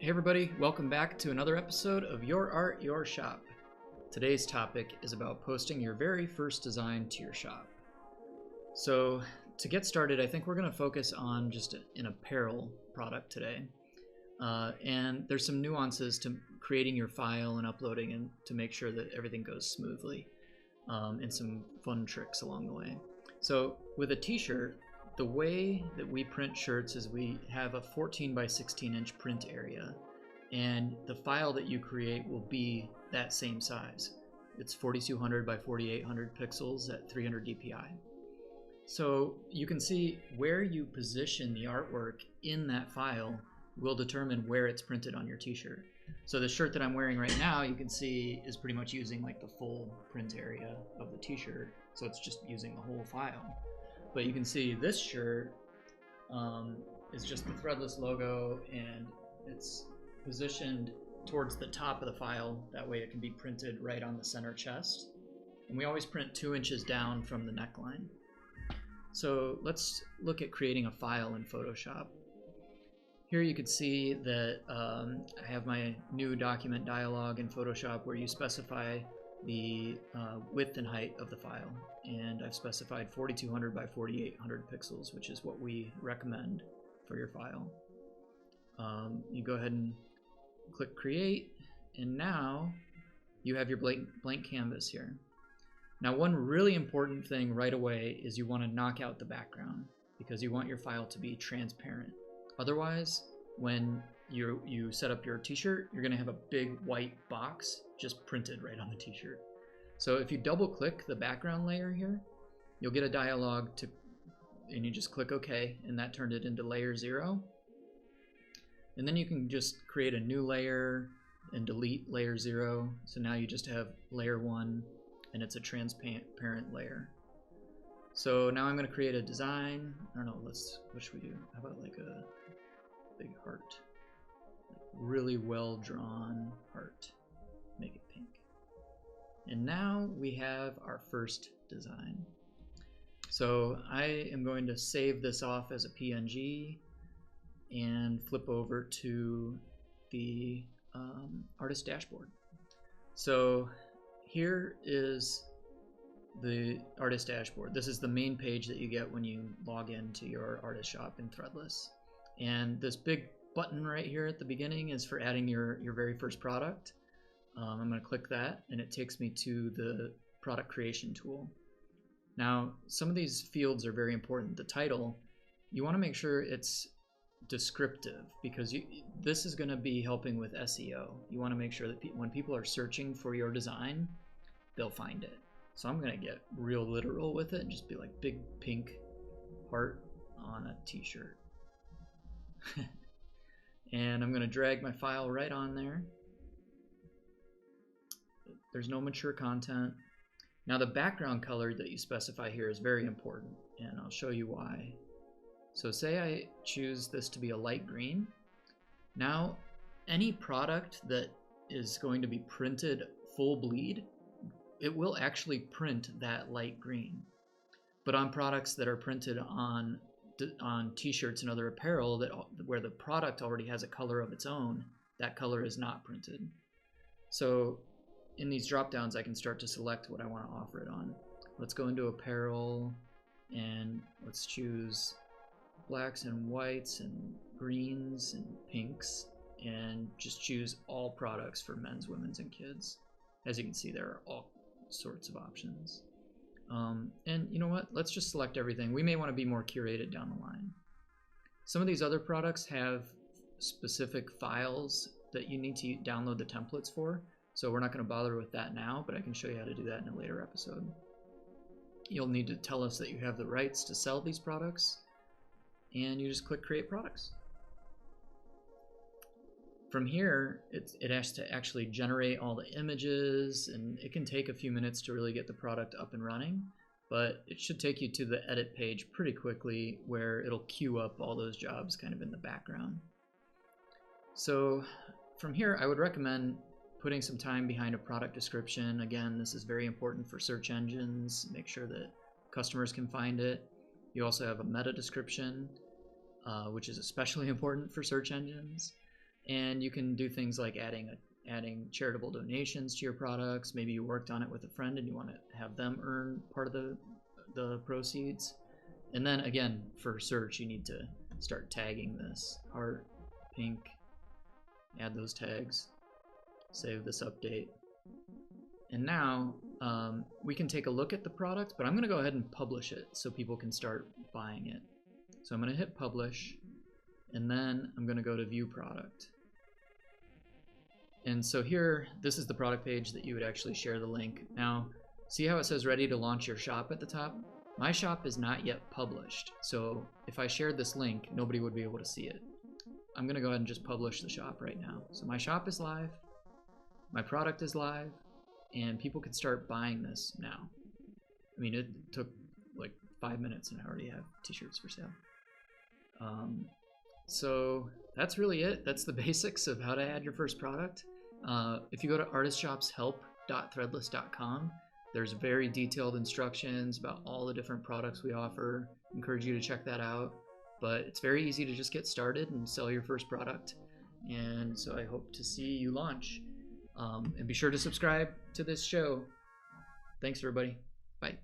Hey everybody, welcome back to another episode of Your Art, Your Shop. Today's topic is about posting your very first design to your shop. So to get started, I think we're going to focus on just an apparel product today. And there's some nuances to creating your file and uploading and to make sure that everything goes smoothly, and some fun tricks along the way. So with a t-shirt, the way that we print shirts is we have a 14 by 16 inch print area, and the file that you create will be that same size. It's 4200 by 4800 pixels at 300 dpi. So you can see where you position the artwork in that file will determine where it's printed on your t-shirt. So the shirt that I'm wearing right now, you can see, is pretty much using like the full print area of the t-shirt, so it's just using the whole file. But you can see this shirt is just the Threadless logo, and it's positioned towards the top of the file. That way it can be printed right on the center chest. And we always print 2 inches down from the neckline. So let's look at creating a file in Photoshop. Here you can see that I have my new document dialog in Photoshop where you specify the width and height of the file, and I've specified 4200 by 4800 pixels, which is what we recommend for your file. You go ahead and click create, and now you have your blank canvas here. Now, one really important thing right away is you want to knock out the background, because you want your file to be transparent. Otherwise, when you set up your t-shirt, you're going to have a big white box just printed right on the t-shirt. So if you double click the background layer here, you'll get a dialog and you just click OK, and that turned it into layer 0. And then you can just create a new layer and delete layer 0. So now you just have layer 1, and it's a transparent layer. So now I'm going to create a design. I don't know, what should we do? How about like a big heart? Really well drawn heart. Make it pink. And now we have our first design. So I am going to save this off as a PNG and flip over to the artist dashboard. So here is the artist dashboard. This is the main page that you get when you log into your artist shop in Threadless. And this big button right here at the beginning is for adding your very first product. I'm going to click that, and it takes me to the product creation tool. Now, some of these fields are very important. The title, you want to make sure it's descriptive, because this is going to be helping with SEO. You want to make sure that when people are searching for your design, they'll find it. So I'm going to get real literal with it and just be like big pink heart on a t-shirt. And I'm going to drag my file right on there. There's no mature content. Now the background color that you specify here is very important, and I'll show you why. So say I choose this to be a light green. Now any product that is going to be printed full bleed, it will actually print that light green. But on products that are printed on t-shirts and other apparel where the product already has a color of its own, that color is not printed. So in these drop downs, I can start to select what I want to offer it on. Let's go into apparel, and let's choose blacks and whites and greens and pinks, and just choose all products for men's, women's, and kids. As you can see, there are all sorts of options. And you know what? Let's just select everything. We may want to be more curated down the line. Some of these other products have specific files that you need to download the templates for, so we're not going to bother with that now, but I can show you how to do that in a later episode. You'll need to tell us that you have the rights to sell these products, and you just click Create Products. From here, it has to actually generate all the images, and it can take a few minutes to really get the product up and running, but it should take you to the edit page pretty quickly, where it'll queue up all those jobs kind of in the background. So from here, I would recommend putting some time behind a product description. Again, this is very important for search engines. Make sure that customers can find it. You also have a meta description, which is especially important for search engines. And you can do things like adding charitable donations to your products. Maybe you worked on it with a friend and you want to have them earn part of the proceeds. And then again, for search, you need to start tagging this. Heart, pink, add those tags, save this update. And now we can take a look at the product, but I'm going to go ahead and publish it so people can start buying it. So I'm going to hit publish, and then I'm going to go to view product. And so here, this is the product page that you would actually share the link. Now, see how it says ready to launch your shop at the top? My shop is not yet published, so if I shared this link, nobody would be able to see it. I'm going to go ahead and just publish the shop right now. So my shop is live, my product is live, and people can start buying this now. I mean, it took like 5 minutes and I already have t-shirts for sale. So that's really it. That's the basics of how to add your first product. If you go to artistshopshelp.threadless.com, there's very detailed instructions about all the different products we offer. I encourage you to check that out. But it's very easy to just get started and sell your first product. And so I hope to see you launch. And be sure to subscribe to this show. Thanks, everybody. Bye.